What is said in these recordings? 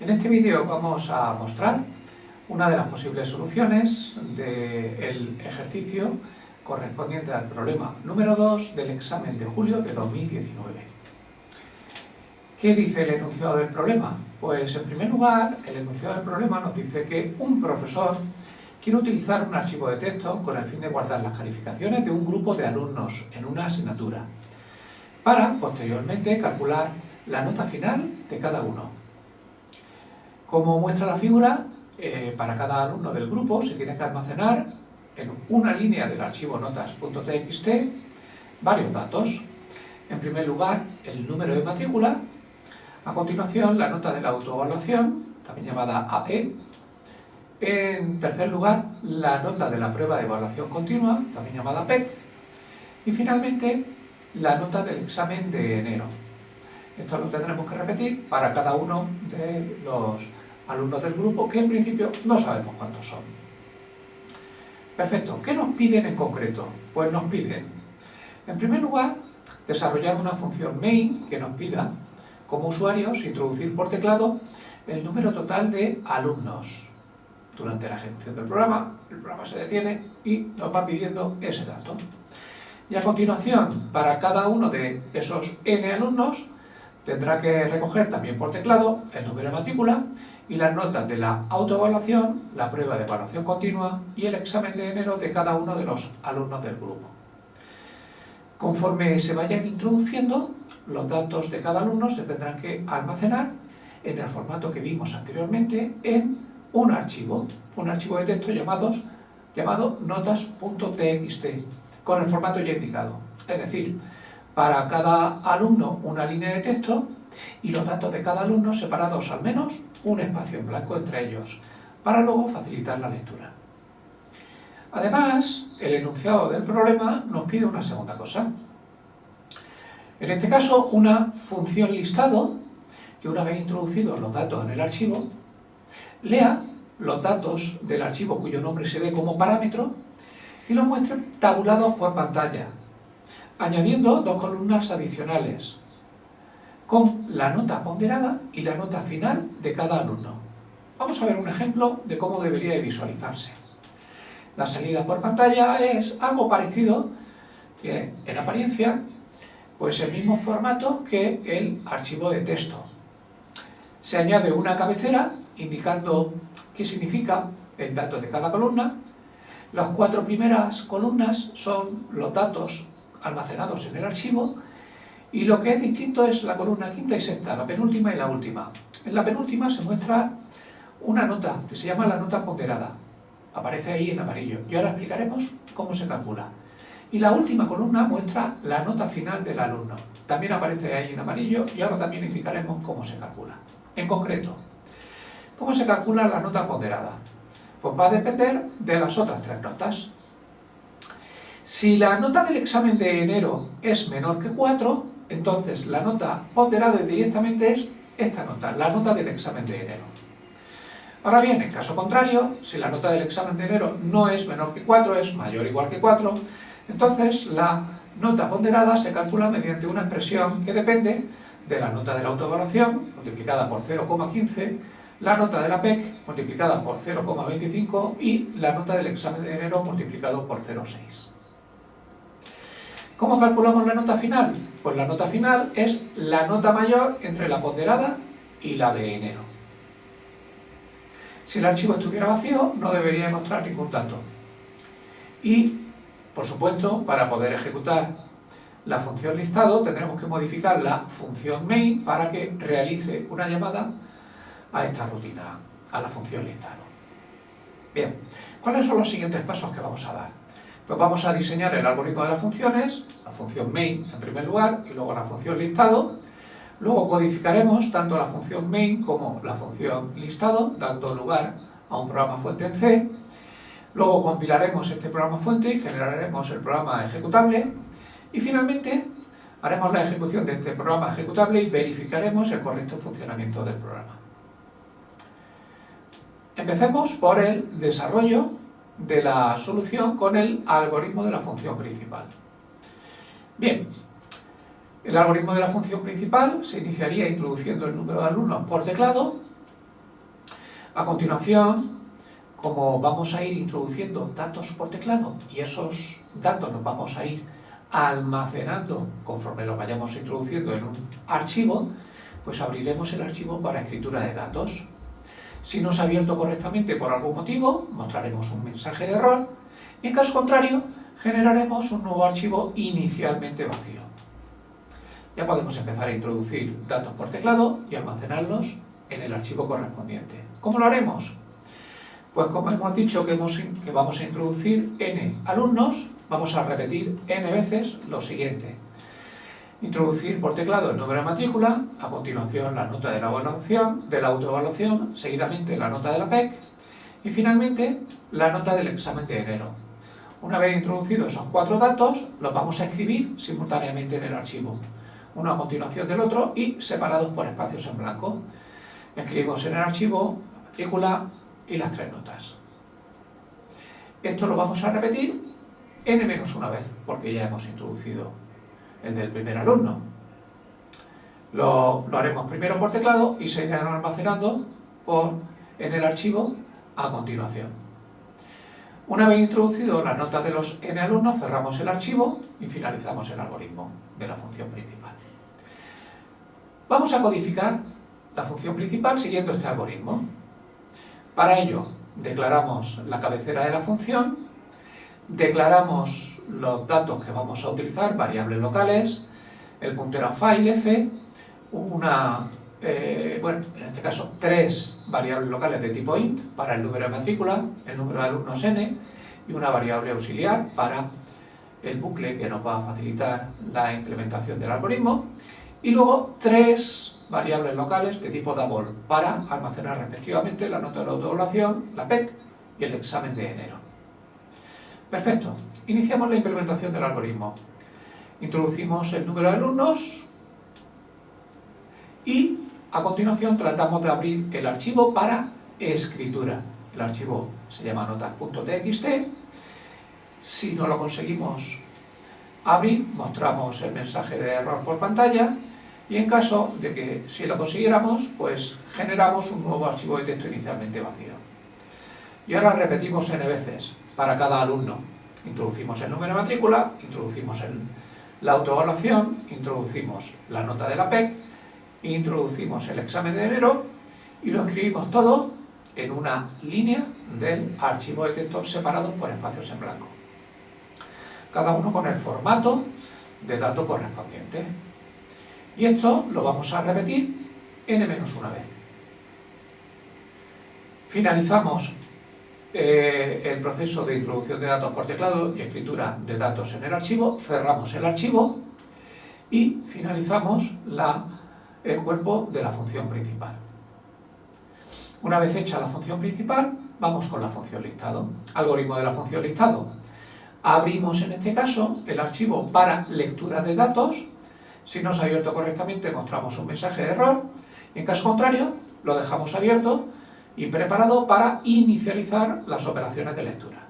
En este vídeo vamos a mostrar una de las posibles soluciones del ejercicio correspondiente al problema número 2 del examen de julio de 2019. ¿Qué dice el enunciado del problema? Pues en primer lugar, el enunciado del problema nos dice que un profesor quiere utilizar un archivo de texto con el fin de guardar las calificaciones de un grupo de alumnos en una asignatura, para posteriormente calcular la nota final de cada uno. Como muestra la figura, para cada alumno del grupo se tiene que almacenar en una línea del archivo notas.txt varios datos. En primer lugar, el número de matrícula, a continuación la nota de la autoevaluación, también llamada AE, en tercer lugar la nota de la prueba de evaluación continua, también llamada PEC, y finalmente la nota del examen de enero. Esto lo tendremos que repetir para cada uno de los alumnos del grupo, que en principio no sabemos cuántos son. Perfecto. ¿Qué nos piden en concreto? Pues nos piden, en primer lugar, desarrollar una función main que nos pida, como usuarios, introducir por teclado el número total de alumnos. Durante la ejecución del programa, el programa se detiene y nos va pidiendo ese dato. Y a continuación, para cada uno de esos n alumnos, tendrá que recoger también por teclado el número de matrícula y las notas de la autoevaluación, la prueba de evaluación continua y el examen de enero de cada uno de los alumnos del grupo. Conforme se vayan introduciendo, los datos de cada alumno se tendrán que almacenar en el formato que vimos anteriormente en un archivo de texto llamado notas.txt, con el formato ya indicado. Es decir, para cada alumno una línea de texto y los datos de cada alumno separados al menos un espacio en blanco entre ellos, para luego facilitar la lectura. Además, el enunciado del problema nos pide una segunda cosa. En este caso, una función listado, que una vez introducidos los datos en el archivo, lea los datos del archivo cuyo nombre se dé como parámetro y los muestre tabulados por pantalla, añadiendo dos columnas adicionales, con la nota ponderada y la nota final de cada alumno. Vamos a ver un ejemplo de cómo debería de visualizarse. La salida por pantalla es algo parecido, en apariencia, pues el mismo formato que el archivo de texto. Se añade una cabecera indicando qué significa el dato de cada columna. Las 4 primeras columnas son los datos almacenados en el archivo y lo que es distinto es la columna quinta y sexta, la penúltima y la última. En la penúltima se muestra una nota que se llama la nota ponderada. Aparece ahí en amarillo y ahora explicaremos cómo se calcula. Y la última columna muestra la nota final del alumno. También aparece ahí en amarillo y ahora también indicaremos cómo se calcula. En concreto, ¿cómo se calcula la nota ponderada? Pues va a depender de las otras 3 notas. Si la nota del examen de enero es menor que 4, entonces la nota ponderada directamente es esta nota, la nota del examen de enero. Ahora bien, en caso contrario, si la nota del examen de enero no es menor que 4, es mayor o igual que 4, entonces la nota ponderada se calcula mediante una expresión que depende de la nota de la autoevaluación, multiplicada por 0,15, la nota de la PEC, multiplicada por 0,25, y la nota del examen de enero, multiplicado por 0,6. ¿Cómo calculamos la nota final? Pues la nota final es la nota mayor entre la ponderada y la de enero. Si el archivo estuviera vacío, no debería mostrar ningún dato. Y, por supuesto, para poder ejecutar la función listado, tendremos que modificar la función main para que realice una llamada a esta rutina, a la función listado. Bien, ¿cuáles son los siguientes pasos que vamos a dar? Pues vamos a diseñar el algoritmo de las funciones, la función main en primer lugar y luego la función listado. Luego codificaremos tanto la función main como la función listado, dando lugar a un programa fuente en C. Luego compilaremos este programa fuente y generaremos el programa ejecutable. Y finalmente haremos la ejecución de este programa ejecutable y verificaremos el correcto funcionamiento del programa. Empecemos por el desarrollo de la solución con el algoritmo de la función principal. Bien, el algoritmo de la función principal se iniciaría introduciendo el número de alumnos por teclado A continuación, como vamos a ir introduciendo datos por teclado y esos datos los vamos a ir almacenando conforme los vayamos introduciendo en un archivo, pues abriremos el archivo para escritura de datos. Si no se ha abierto correctamente por algún motivo, mostraremos un mensaje de error y en caso contrario, generaremos un nuevo archivo inicialmente vacío. Ya podemos empezar a introducir datos por teclado y almacenarlos en el archivo correspondiente. ¿Cómo lo haremos? Pues como hemos dicho que vamos a introducir n alumnos, vamos a repetir n veces lo siguiente. Introducir por teclado el número de matrícula, a continuación la nota de la autoevaluación, seguidamente la nota de la PEC y finalmente la nota del examen de enero. Una vez introducidos esos 4 datos, los vamos a escribir simultáneamente en el archivo, uno a continuación del otro y separados por espacios en blanco. Escribimos en el archivo la matrícula y las 3 notas. Esto lo vamos a repetir n-1 vez, porque ya hemos introducido el del primer alumno. Lo haremos primero por teclado y se irán almacenando en el archivo a continuación. Una vez introducido las notas de los n alumnos, cerramos el archivo y finalizamos el algoritmo de la función principal. Vamos a codificar la función principal siguiendo este algoritmo. Para ello, declaramos la cabecera de la función, declaramos los datos que vamos a utilizar, variables locales, el puntero a file f, en este caso 3 variables locales de tipo int para el número de matrícula, el número de alumnos n y una variable auxiliar para el bucle que nos va a facilitar la implementación del algoritmo y luego 3 variables locales de tipo double para almacenar respectivamente la nota de la autoevaluación, la PEC y el examen de enero. Perfecto. Iniciamos la implementación del algoritmo. Introducimos el número de alumnos y a continuación tratamos de abrir el archivo para escritura. El archivo se llama notas.txt. Si no lo conseguimos abrir, mostramos el mensaje de error por pantalla y en caso de que si lo consiguiéramos, pues generamos un nuevo archivo de texto inicialmente vacío. Y ahora repetimos n veces para cada alumno. Introducimos el número de matrícula, introducimos la autoevaluación, introducimos la nota de la PEC, introducimos el examen de enero y lo escribimos todo en una línea del archivo de texto separados por espacios en blanco. Cada uno con el formato de dato correspondiente. Y esto lo vamos a repetir n-1 vez. Finalizamos el proceso de introducción de datos por teclado y escritura de datos en el archivo, cerramos el archivo y finalizamos el cuerpo de la función principal. Una vez hecha la función principal, vamos con la función listado. Algoritmo de la función listado. Abrimos en este caso el archivo para lectura de datos. Si no se ha abierto correctamente, mostramos un mensaje de error. En caso contrario, lo dejamos abierto y preparado para inicializar las operaciones de lectura.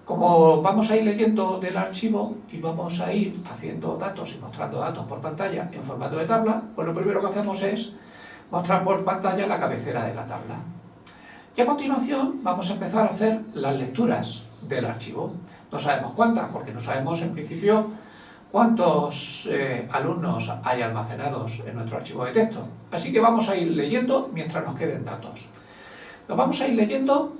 Como vamos a ir leyendo del archivo y vamos a ir haciendo datos y mostrando datos por pantalla en formato de tabla, pues lo primero que hacemos es mostrar por pantalla la cabecera de la tabla. Y a continuación vamos a empezar a hacer las lecturas del archivo. No sabemos cuántas, porque no sabemos en principio cuántos alumnos hay almacenados en nuestro archivo de texto. Así que vamos a ir leyendo mientras nos queden datos. Los vamos a ir leyendo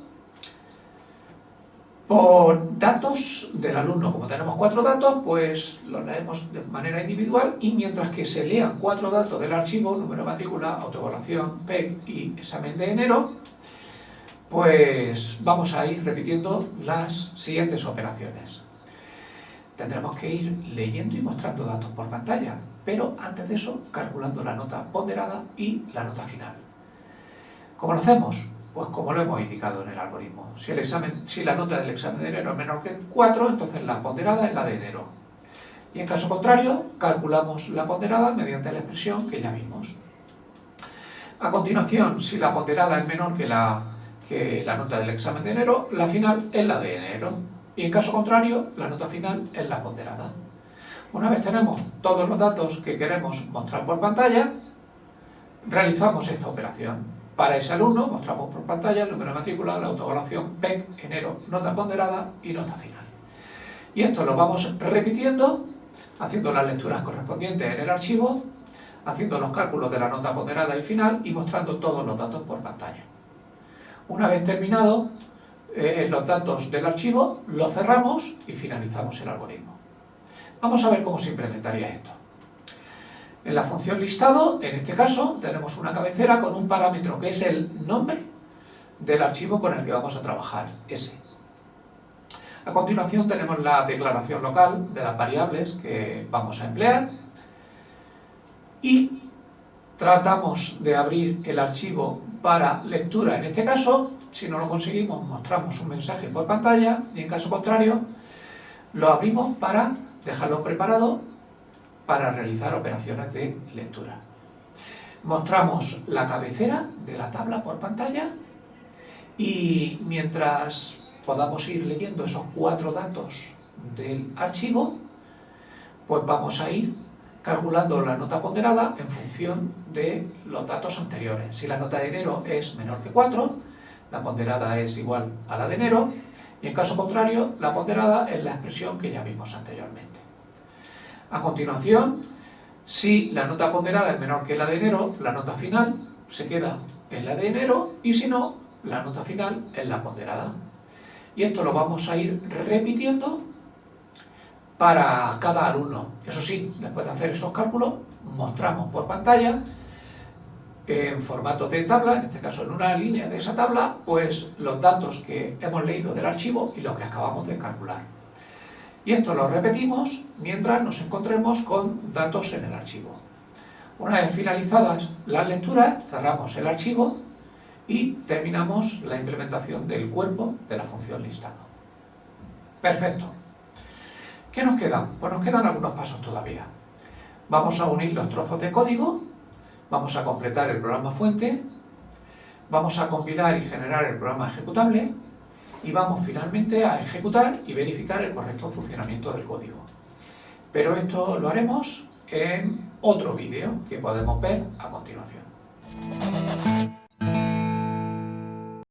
por datos del alumno. Como tenemos 4 datos, pues los leemos de manera individual y mientras que se lean 4 datos del archivo, número de matrícula, autoevaluación, PEC y examen de enero, pues vamos a ir repitiendo las siguientes operaciones. Tendremos que ir leyendo y mostrando datos por pantalla, pero antes de eso calculando la nota ponderada y la nota final. ¿Cómo lo hacemos? Pues como lo hemos indicado en el algoritmo. Si la nota del examen de enero es menor que 4, entonces la ponderada es la de enero. Y en caso contrario, calculamos la ponderada mediante la expresión que ya vimos. A continuación, si la ponderada es menor que la nota del examen de enero, la final es la de enero. Y en caso contrario, la nota final es la ponderada. Una vez tenemos todos los datos que queremos mostrar por pantalla, realizamos esta operación. Para ese alumno mostramos por pantalla el número de matrícula, la autoevaluación, PEC, enero, nota ponderada y nota final. Y esto lo vamos repitiendo, haciendo las lecturas correspondientes en el archivo, haciendo los cálculos de la nota ponderada y final y mostrando todos los datos por pantalla. Una vez terminado los datos del archivo, lo cerramos y finalizamos el algoritmo. Vamos a ver cómo se implementaría esto. En la función listado, en este caso, tenemos una cabecera con un parámetro que es el nombre del archivo con el que vamos a trabajar, S. A continuación tenemos la declaración local de las variables que vamos a emplear y tratamos de abrir el archivo para lectura en este caso. Si no lo conseguimos, mostramos un mensaje por pantalla y en caso contrario lo abrimos para dejarlo preparado para realizar operaciones de lectura. Mostramos la cabecera de la tabla por pantalla y mientras podamos ir leyendo esos 4 datos del archivo, pues vamos a ir calculando la nota ponderada en función de los datos anteriores. Si la nota de enero es menor que 4, la ponderada es igual a la de enero, y en caso contrario, la ponderada es la expresión que ya vimos anteriormente. A continuación, si la nota ponderada es menor que la de enero, la nota final se queda en la de enero, y si no, la nota final en la ponderada. Y esto lo vamos a ir repitiendo para cada alumno. Eso sí, después de hacer esos cálculos, mostramos por pantalla, en formato de tabla, en este caso en una línea de esa tabla, pues los datos que hemos leído del archivo y los que acabamos de calcular. Y esto lo repetimos mientras nos encontremos con datos en el archivo. Una vez finalizadas las lecturas, cerramos el archivo y terminamos la implementación del cuerpo de la función listado. Perfecto. ¿Qué nos quedan? Pues nos quedan algunos pasos todavía. Vamos a unir los trozos de código, vamos a completar el programa fuente, vamos a compilar y generar el programa ejecutable y vamos finalmente a ejecutar y verificar el correcto funcionamiento del código. Pero esto lo haremos en otro vídeo que podemos ver a continuación.